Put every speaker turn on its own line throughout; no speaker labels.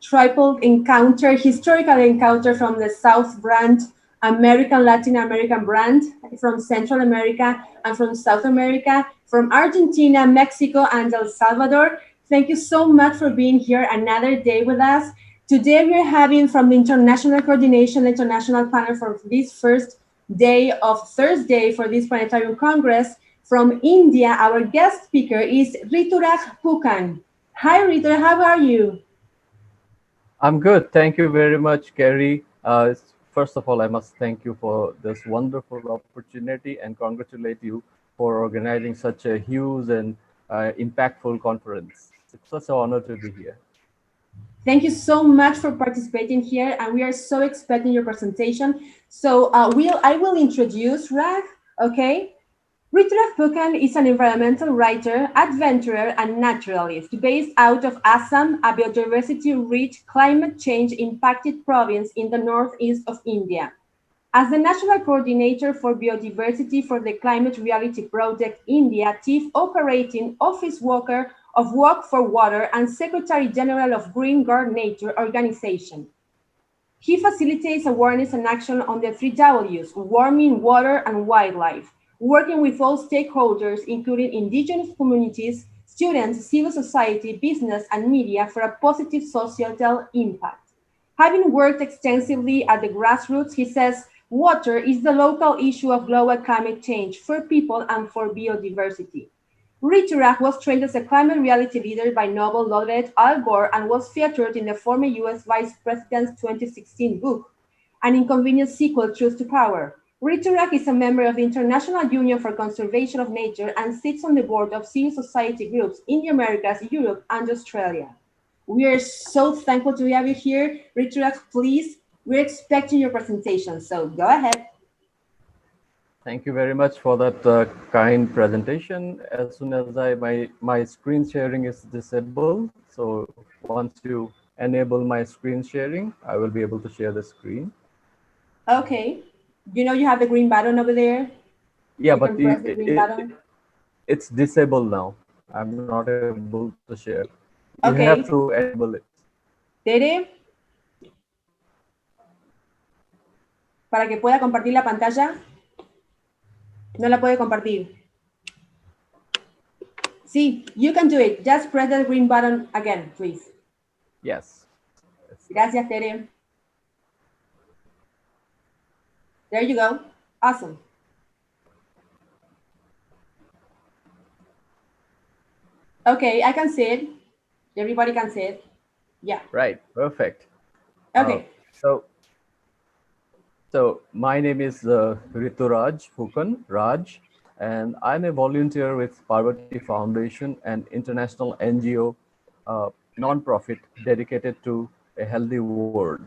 triple encounter, historical encounter from the South brand, American, Latin American brand, from Central America and from South America, from Argentina, Mexico, and El Salvador. Thank you so much for being here another day with us. Today we're having from the International Coordination International Panel for this first day of Thursday for this Planetarium Congress. From India, our guest speaker is Rituraj Pukan. Hi Rituraj, how are you?
I'm good. Thank you very much, Kerry. First of all, I must thank you for this wonderful opportunity and congratulate you for organizing such a huge and impactful conference. It's such an honor to be here.
Thank you so much for participating here, and we are so expecting your presentation. So I will introduce Rag, okay? Rituraj Pukan is an environmental writer, adventurer, and naturalist based out of Assam, a biodiversity-rich, climate change-impacted province in the northeast of India. As the National Coordinator for Biodiversity for the Climate Reality Project India, Chief Operating Office Worker of Walk for Water, and Secretary General of Green Guard Nature Organization. He facilitates awareness and action on the three W's: warming, water, and wildlife, working with all stakeholders, including indigenous communities, students, civil society, business, and media for a positive societal impact. Having worked extensively at the grassroots, he says water is the local issue of global climate change for people and for biodiversity. Rituraj was trained as a climate reality leader by Nobel laureate Al Gore and was featured in the former US Vice President's 2016 book, An Inconvenient Sequel, Truth to Power. Rituraj is a member of the International Union for Conservation of Nature and sits on the board of civil society groups in the Americas, Europe, and Australia. We are so thankful to have you here. Rituraj, please, we're expecting your presentation, so go ahead.
Thank you very much for that kind presentation. As soon as my screen sharing is disabled, so once you enable my screen sharing, I will be able to share the screen.
Okay. You know you have the green button over there?
Yeah,
You
but
can press the green button.
it's disabled now. I'm not able to share. You have to enable
Ok,
it.
Tere, para que pueda compartir la pantalla. No la puede compartir. Sí, you can do it. Just press the green button again, please.
Yes.
Gracias, Tere. There you go. Awesome. Okay, I can see it. Everybody can see it. Yeah.
Right. Perfect. Uh,
Okay.
so, my name is Rituraj Fukan Raj, and I'm a volunteer with Parvati Foundation, an international NGO, non-profit dedicated to a healthy world.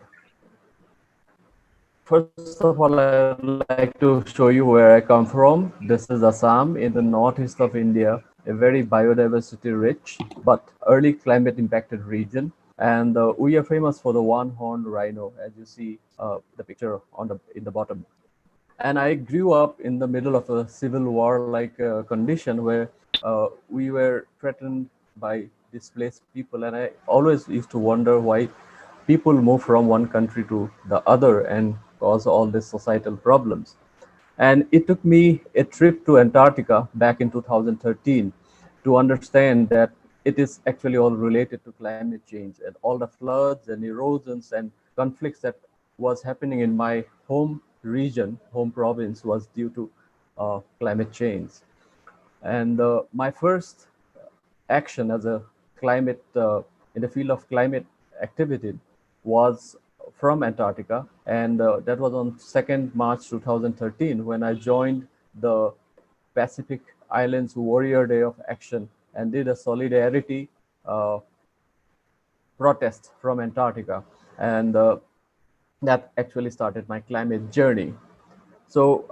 First of all, I would like to show you where I come from. This is Assam in the northeast of India, a very biodiversity rich but early climate impacted region. And we are famous for the one-horned rhino, as you see the picture in the bottom. And I grew up in the middle of a civil war-like condition where we were threatened by displaced people, and I always used to wonder why people move from one country to the other and cause all these societal problems. And it took me a trip to Antarctica back in 2013 to understand that it is actually all related to climate change and all the floods and erosions and conflicts that was happening in my home region, home province, was due to climate change. And my first action as a climate in the field of climate activity was from Antarctica, and that was on 2nd March 2013 when I joined the Pacific Islands Warrior Day of Action and did a solidarity uh, protest from Antarctica, and that actually started my climate journey. So,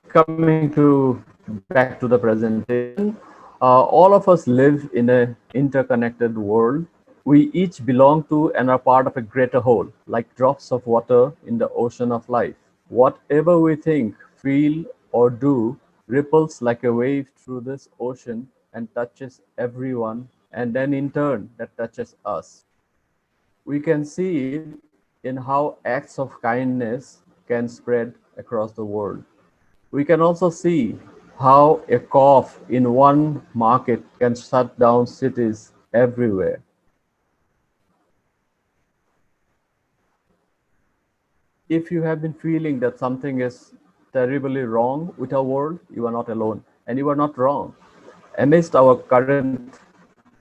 coming to back to the presentation, all of us live in an interconnected world. We each belong to and are part of a greater whole, like drops of water in the ocean of life. Whatever we think, feel, or do ripples like a wave through this ocean and touches everyone, and then in turn, that touches us. We can see it in how acts of kindness can spread across the world. We can also see how a cough in one market can shut down cities everywhere. If you have been feeling that something is terribly wrong with our world, you are not alone and you are not wrong. Amidst our current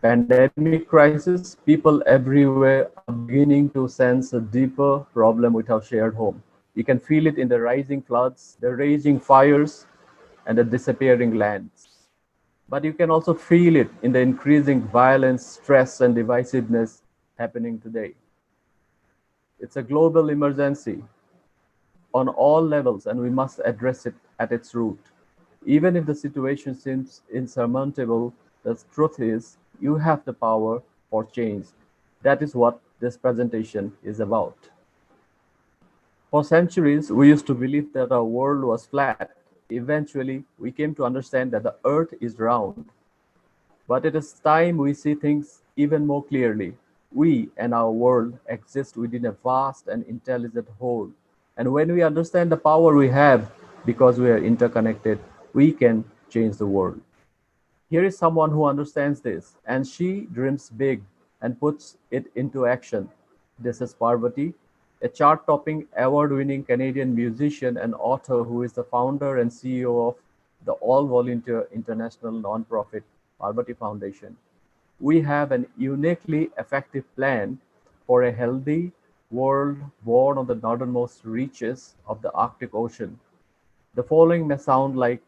pandemic crisis, people everywhere are beginning to sense a deeper problem with our shared home. You can feel it in the rising floods, the raging fires, and the disappearing lands. But you can also feel it in the increasing violence, stress, and divisiveness happening today. It's a global emergency on all levels, and we must address it at its root. Even if the situation seems insurmountable, the truth is you have the power for change. That is what this presentation is about. For centuries, we used to believe that our world was flat. Eventually, we came to understand that the earth is round. But it is time we see things even more clearly. We and our world exist within a vast and intelligent whole. And when we understand the power we have because we are interconnected, we can change the world. Here is someone who understands this, and she dreams big and puts it into action. This is Parvati, a chart topping, award winning Canadian musician and author who is the founder and CEO of the all volunteer international nonprofit Parvati Foundation. We have an uniquely effective plan for a healthy world born on the northernmost reaches of the Arctic Ocean. The following may sound like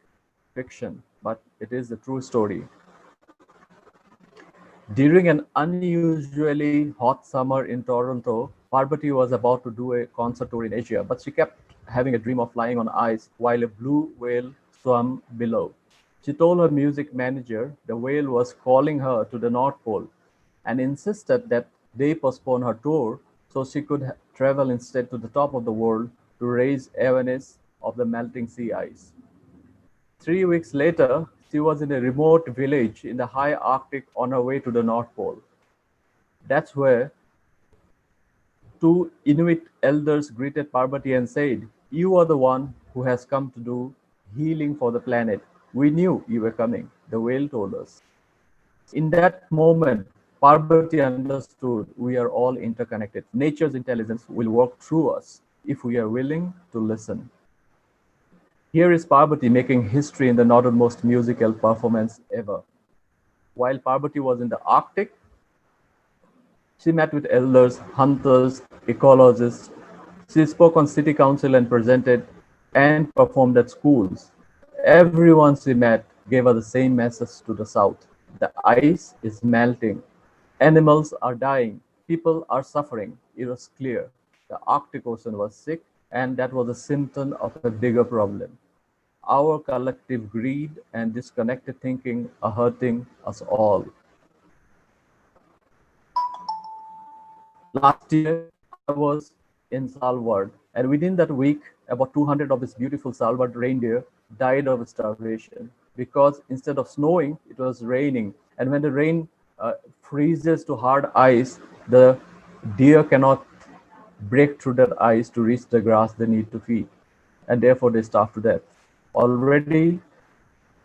fiction, but it is a true story. During an unusually hot summer in Toronto, Parvati was about to do a concert tour in Asia, but she kept having a dream of flying on ice while a blue whale swam below. She told her music manager the whale was calling her to the North Pole and insisted that they postpone her tour so she could travel instead to the top of the world to raise awareness of the melting sea ice. 3 weeks later, she was in a remote village in the high Arctic on her way to the North Pole. That's where two Inuit elders greeted Parvati and said, "You are the one who has come to do healing for the planet. We knew you were coming," the whale told us. In that moment, Parvati understood we are all interconnected. Nature's intelligence will work through us if we are willing to listen. Here is Parvati making history in the northernmost musical performance ever. While Parvati was in the Arctic, she met with elders, hunters, ecologists. She spoke on city council and presented and performed at schools. Everyone she met gave her the same message to the south. The ice is melting. Animals are dying. People are suffering. It was clear. The Arctic Ocean was sick, and that was a symptom of a bigger problem. Our collective greed and disconnected thinking are hurting us all. Last year, I was in Salvador, and within that week, about 200 of these beautiful Salvador reindeer died of starvation because instead of snowing, it was raining. And when the rain freezes to hard ice, the deer cannot break through that ice to reach the grass they need to feed, and therefore they starve to death. Already,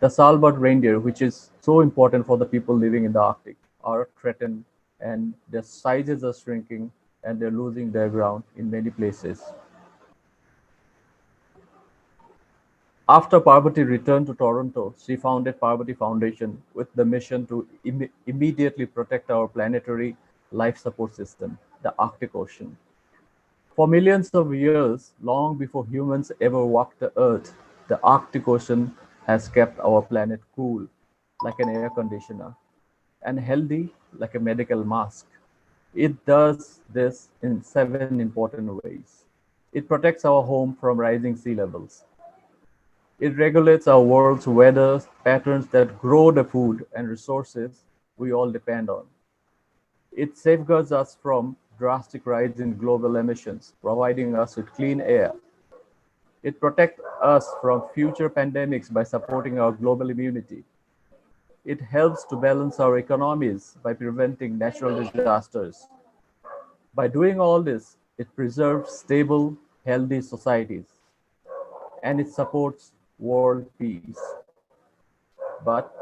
the Svalbard reindeer, which is so important for the people living in the Arctic, are threatened and their sizes are shrinking and they're losing their ground in many places. After Parvati returned to Toronto, she founded Parvati Foundation with the mission to immediately protect our planetary life support system, the Arctic Ocean. For millions of years, long before humans ever walked the earth, the Arctic Ocean has kept our planet cool, like an air conditioner, and healthy, like a medical mask. It does this in 7 important ways. It protects our home from rising sea levels. It regulates our world's weather patterns that grow the food and resources we all depend on. It safeguards us from drastic rise in global emissions, providing us with clean air. It protects us from future pandemics by supporting our global immunity. It helps to balance our economies by preventing natural disasters. By doing all this, it preserves stable, healthy societies and it supports world peace. But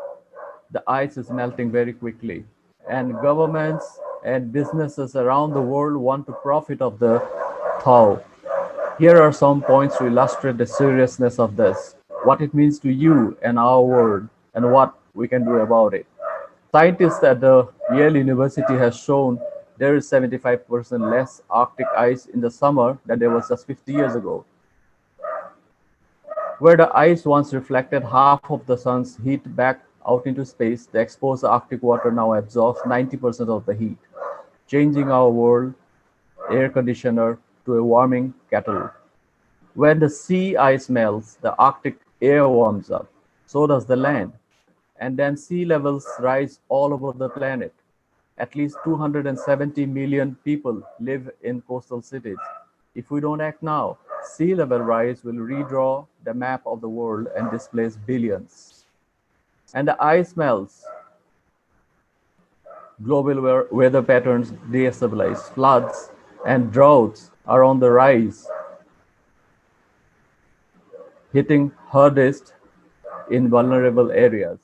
the ice is melting very quickly, and governments and businesses around the world want to profit of the thaw. Here are some points to illustrate the seriousness of this, what it means to you and our world, and what we can do about it. Scientists at the Yale University have shown there is 75% less Arctic ice in the summer than there was just 50 years ago. Where the ice once reflected half of the sun's heat back out into space, the exposed Arctic water now absorbs 90% of the heat, changing our world air conditioner to a warming kettle. When the sea ice melts, the Arctic air warms up. So does the land. And then sea levels rise all over the planet. At least 270 million people live in coastal cities. If we don't act now, sea level rise will redraw the map of the world and displace billions. And the ice melts, global weather patterns destabilize, floods and droughts are on the rise, hitting hardest in vulnerable areas.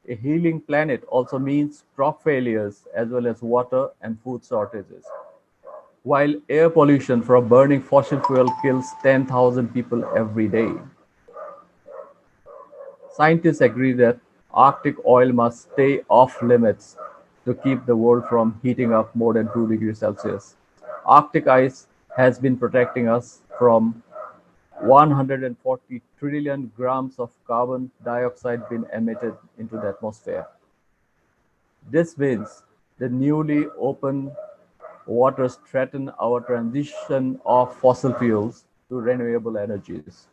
A healing planet also means crop failures as well as water and food shortages. While air pollution from burning fossil fuel kills 10,000 people every day, scientists agree that Arctic oil must stay off limits to keep the world from heating up more than 2 degrees Celsius. Arctic ice has been protecting us from 140 trillion grams of carbon dioxide being emitted into the atmosphere. This means the newly open waters threaten our transition of fossil fuels to renewable energies.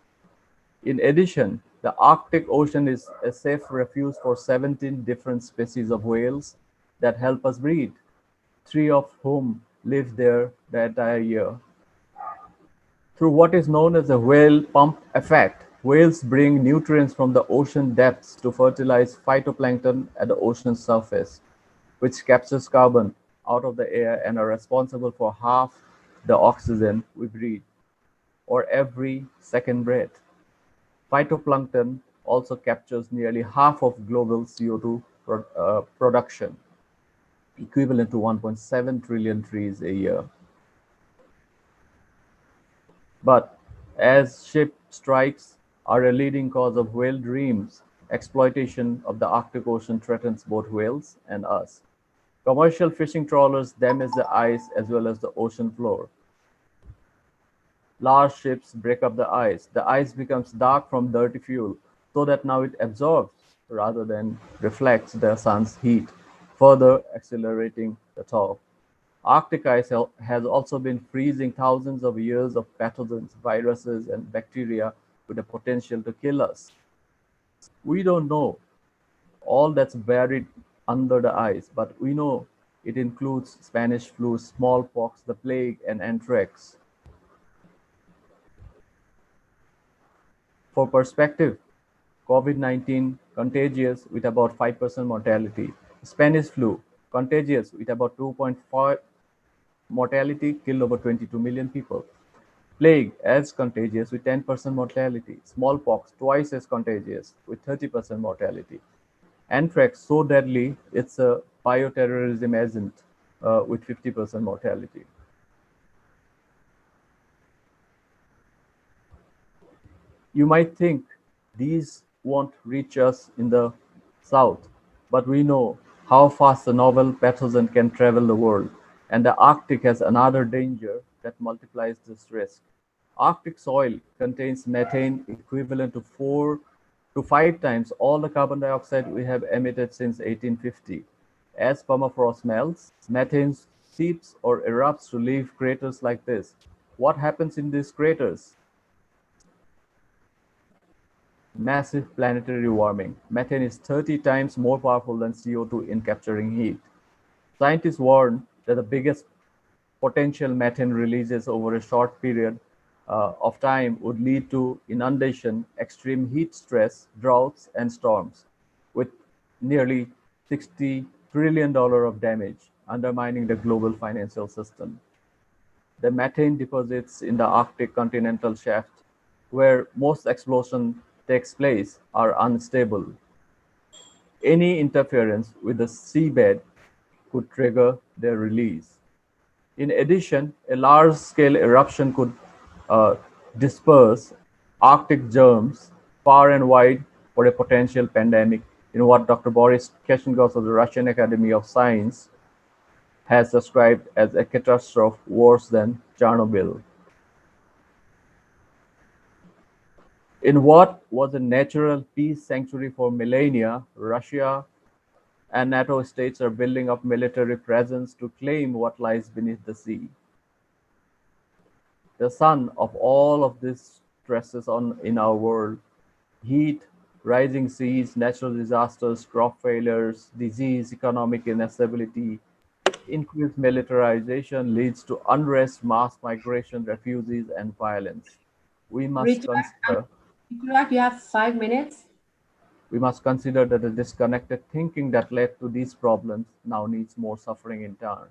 In addition, the Arctic Ocean is a safe refuge for 17 different species of whales that help us breathe, three of whom live there the entire year. Through what is known as the whale pump effect, whales bring nutrients from the ocean depths to fertilize phytoplankton at the ocean surface, which captures carbon out of the air and are responsible for half the oxygen we breathe, or every second breath. Phytoplankton also captures nearly half of global CO2 production, equivalent to 1.7 trillion trees a year. But as ship strikes are a leading cause of whale dreams, exploitation of the Arctic Ocean threatens both whales and us. Commercial fishing trawlers damage the ice as well as the ocean floor. Large ships break up the ice. The ice becomes dark from dirty fuel, so that now it absorbs rather than reflects the sun's heat, further accelerating the thaw. Arctic ice has also been freezing thousands of years of pathogens, viruses, and bacteria with the potential to kill us. We don't know all that's buried under the ice, but we know it includes Spanish flu, smallpox, the plague, and anthrax. For perspective, COVID-19 contagious with about 5% mortality. Spanish flu contagious with about 2.5 mortality, killed over 22 million people. Plague as contagious with 10% mortality. Smallpox twice as contagious with 30% mortality. Anthrax so deadly it's a bioterrorism agent with 50% mortality. You might think these won't reach us in the south, but we know how fast a novel pathogen can travel the world, and the Arctic has another danger that multiplies this risk. Arctic soil contains methane equivalent to 4 to 5 times all the carbon dioxide we have emitted since 1850. As permafrost melts, methane seeps or erupts to leave craters like this. What happens in these craters? Massive planetary warming. Methane is 30 times more powerful than CO2 in capturing heat. Scientists warn that the biggest potential methane releases over a short period of time would lead to inundation, extreme heat stress, droughts, and storms, with nearly $60 trillion of damage, undermining the global financial system. The methane deposits in the Arctic continental shelf, where most explosion takes place, are unstable. Any interference with the seabed could trigger their release. In addition, a large-scale eruption could uh, disperse Arctic germs far and wide for a potential pandemic in what Dr. Boris Kashingos of the Russian Academy of Science has described as a catastrophe worse than Chernobyl. In what was a natural peace sanctuary for millennia, Russia and NATO states are building up military presence to claim what lies beneath the sea. The sum of all of these stresses on in our world, heat, rising seas, natural disasters, crop failures, disease, economic instability, increased militarization leads to unrest, mass migration, refugees, and violence. We must
Richard,
consider
Richard, you have 5 minutes.
we must consider that the disconnected thinking that led to these problems now needs more suffering in turn.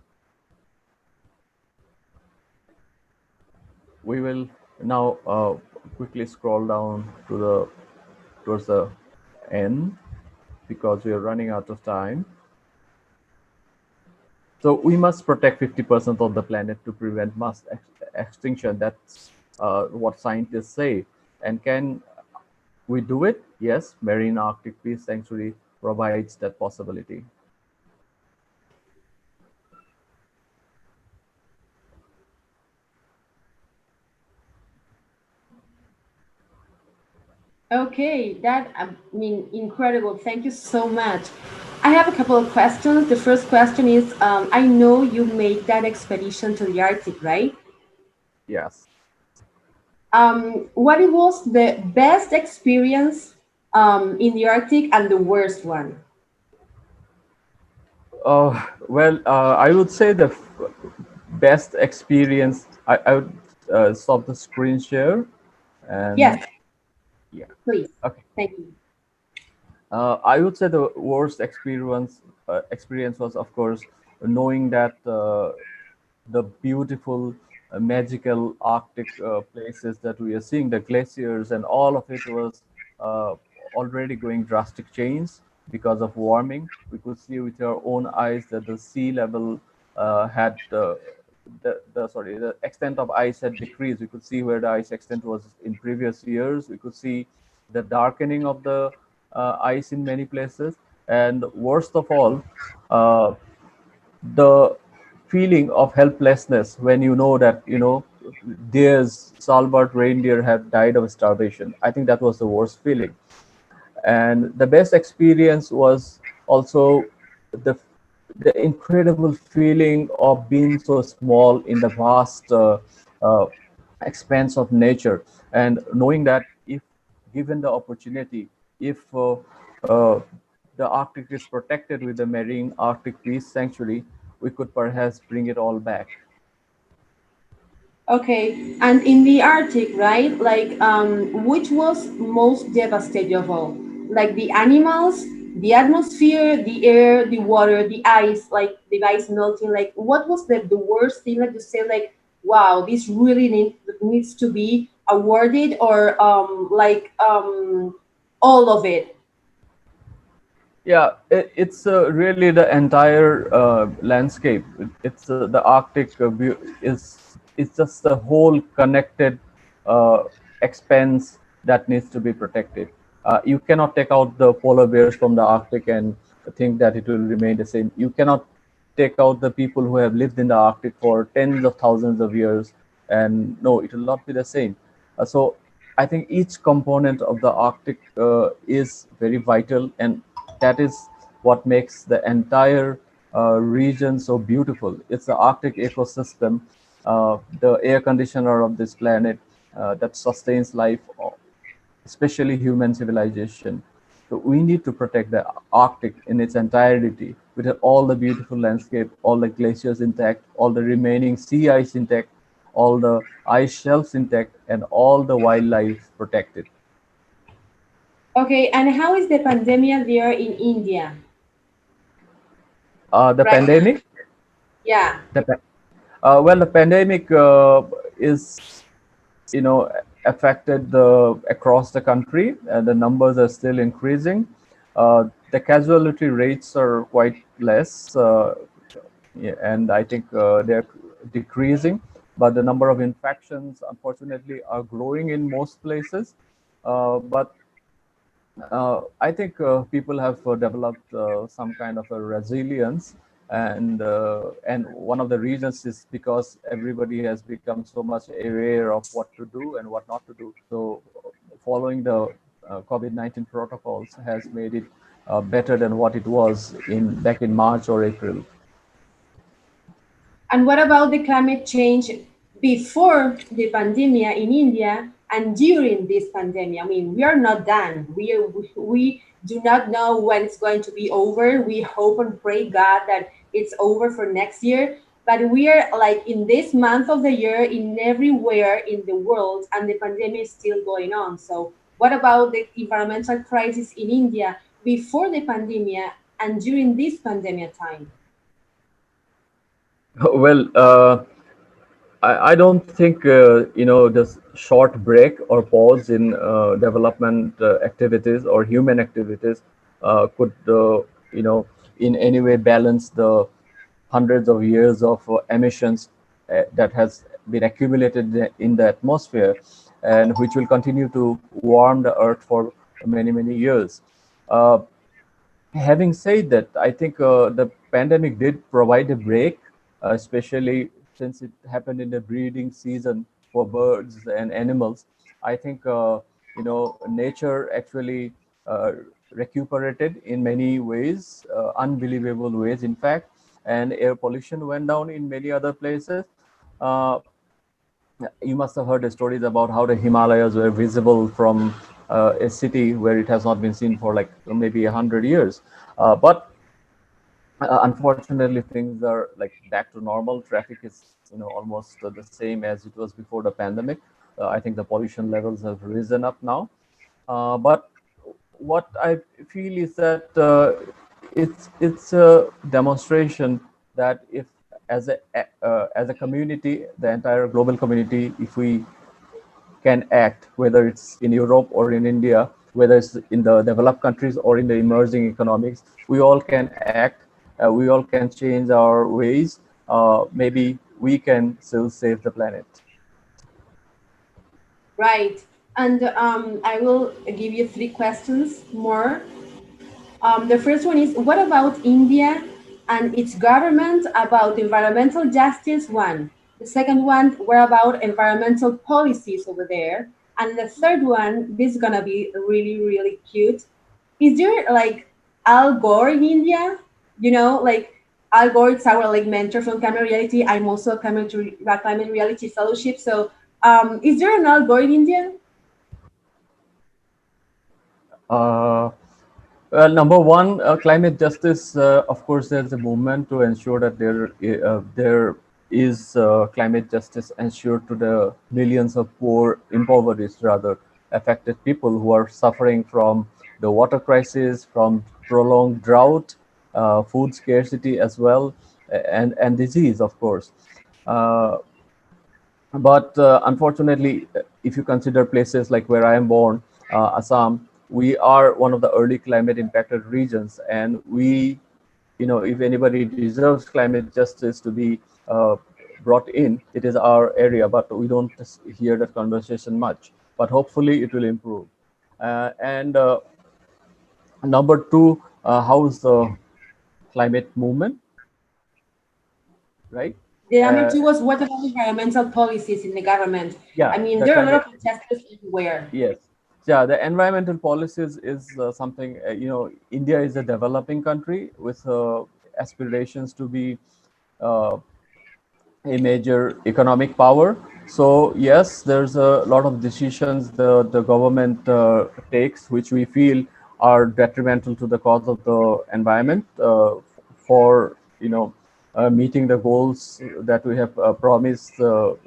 We will now quickly scroll down to the towards the end because we are running out of time. So we must protect 50% of the planet to prevent mass extinction. That's what scientists say. And can we do it? Yes, Marine Arctic Peace Sanctuary provides that possibility.
Okay, that I mean incredible. Thank you so much. I have a couple of questions. The first question is, I know you made that expedition to the Arctic, right?
Yes.
What it was the best experience in the Arctic and the worst one?
I would say the best experience. I would stop the screen share and
Yes,
yeah.
please.
Okay.
Thank you.
I would say the worst experience was, of course, knowing that the beautiful, magical Arctic places that we are seeing, the glaciers, and all of it was uh, already going drastic change because of warming. We could see with our own eyes that the sea level had the extent of ice had decreased. We could see where the ice extent was in previous years. We could see the darkening of the ice in many places, and worst of all, uh, the feeling of helplessness when you know that there's Salbart reindeer have died of starvation. I think that was the worst feeling. And the best experience was also the the incredible feeling of being so small in the vast uh, expanse of nature, and knowing that if given the opportunity, if uh, the Arctic is protected with the Marine Arctic Peace Sanctuary, we could perhaps bring it all back.
Okay, and in the Arctic, right? Like, which was most devastating of all? Like the animals, the atmosphere, the air, the water, the ice, like the ice melting. Like, what was the worst thing that you say? Like, wow, this really needs to be awarded, or all of it.
Yeah, it's really the entire landscape. It's the Arctic view is it's just the whole connected uh, expanse that needs to be protected. You cannot take out the polar bears from the Arctic and think that it will remain the same. You cannot take out the people who have lived in the Arctic for tens of thousands of years, and no, it will not be the same. So I think each component of the Arctic is very vital, and that is what makes the entire region so beautiful. It's the Arctic ecosystem, the air conditioner of this planet that sustains life, especially human civilization. So we need to protect the Arctic in its entirety, with all the beautiful landscape, all the glaciers intact, all the remaining sea ice intact, all the ice shelves intact, and all the wildlife protected.
Okay, and how is the pandemic there in India?
The
Right?
pandemic,
Yeah.
the, Well, the pandemic is, you know, affected across the country, and the numbers are still increasing. The casualty rates are quite less, yeah, and I think they're decreasing. But the number of infections, unfortunately, are growing in most places. But I think people have developed some kind of a resilience, and one of the reasons is because everybody has become so much aware of what to do and what not to do. So, following the COVID-19 protocols has made it better than what it was in back in March or April.
And what about the climate change before the pandemic in India and during this pandemic? I mean, we are not done. We do not know when it's going to be over. We hope and pray God that it's over for next year. But we are like in this month of the year in everywhere in the world, and the pandemic is still going on. So, what about the environmental crisis in India before the pandemic and during this pandemic time?
Well, I don't think this short break or pause in development activities or human activities could in any way balance the hundreds of years of emissions that has been accumulated in the atmosphere, and which will continue to warm the earth for many years. Uh, Having said that, I think the pandemic did provide a break, especially since it happened in the breeding season for birds and animals. I think nature actually uh, recuperated in many ways, unbelievable ways, in fact, and air pollution went down in many other places. Uh, you must have heard the stories about how the Himalayas were visible from a city where it has not been seen for like maybe 100 years. But unfortunately, things are like back to normal. Traffic is almost the same as it was before the pandemic. I think the pollution levels have risen up now. But what I feel is that it's a demonstration that if as a community, the entire global community, if we can act, whether it's in Europe or in India, whether it's in the developed countries or in the emerging economics, we all can act. We all can change our ways. Maybe we can still save the planet.
Right. And I will give you three questions more. The first one is, what about India and its government about environmental justice? One. The second one, what about environmental policies over there? And the third one, this is gonna be really cute. Is there like Al Gore in India? You know, like Al Gore is our like mentor from Climate Reality. I'm also a Climate Reality Fellowship. So, is there an Al Gore in India?
Uh, Well, number one, climate justice. Of course, there's a movement to ensure that there is climate justice ensured to the millions of poor, impoverished, rather affected people who are suffering from the water crisis, from prolonged drought, food scarcity as well, and disease, of course. Uh, but unfortunately, if you consider places like where I am born, Assam, we are one of the early climate impacted regions, and if anybody deserves climate justice to be uh, brought in, it is our area. But we don't hear that conversation much. But hopefully, it will improve. And number two, how's the climate movement, right?
The number
Uh,
two was, what about environmental policies in the government? I
yeah,
mean,
the
there are a lot
climate.
of protesters everywhere.
Yes. Yeah, the environmental policies is something, India is a developing country with aspirations to be uh, a major economic power. So, yes, there's a lot of decisions the government takes, which we feel are detrimental to the cause of the environment for, meeting the goals that we have promised,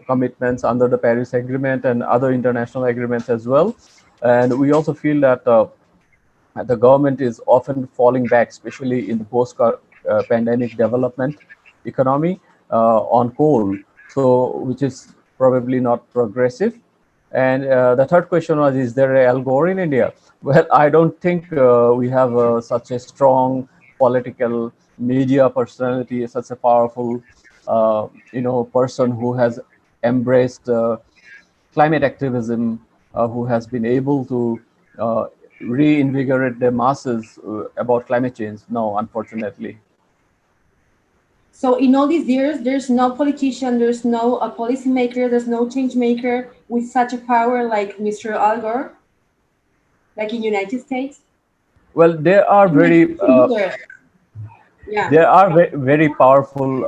commitments under the Paris Agreement and other international agreements as well. And we also feel that the government is often falling back, especially in the post-pandemic development economy. on coal, so which is probably not progressive. And the third question was, is there a Al Gore in India? Well, I don't think we have such a strong political media personality, such a powerful, person who has embraced climate activism, who has been able to uh, reinvigorate the masses about climate change. No, unfortunately.
So in all these years, there's no politician, there's no a policymaker, there's no change maker with such a power like Mr. Al Gore, like in United States.
Well, there are
I'm like,
very
yeah,
there are very powerful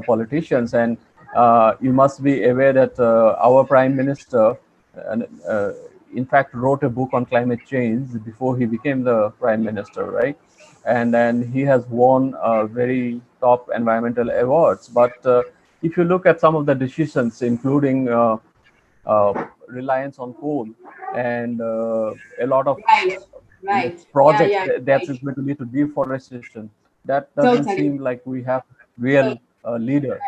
politicians, and you must be aware that our prime minister, uh, in fact, wrote a book on climate change before he became the prime minister, right? And then he has won very top environmental awards. But if you look at some of the decisions, including reliance on coal and a lot of
right, right, yeah,
projects
yeah,
that
right,
is going to lead to deforestation. That doesn't seem
totally.
like we have real leader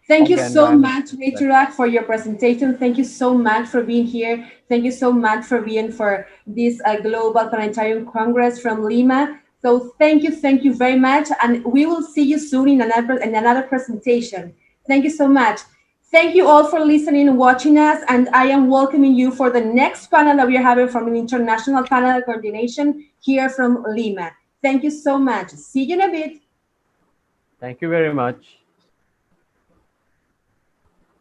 Thank
on
you
the
so
environment
much,
side.
Riturak, for your presentation. Thank you so much for being here. Thank you so much for being for this Global Planetarium Congress from Lima. So thank you very much. And we will see you soon in another presentation. Thank you so much. Thank you all for listening and watching us. And I am welcoming you for the next panel that we are having from an international panel coordination here from Lima. Thank you so much. See you in a bit.
Thank you very much.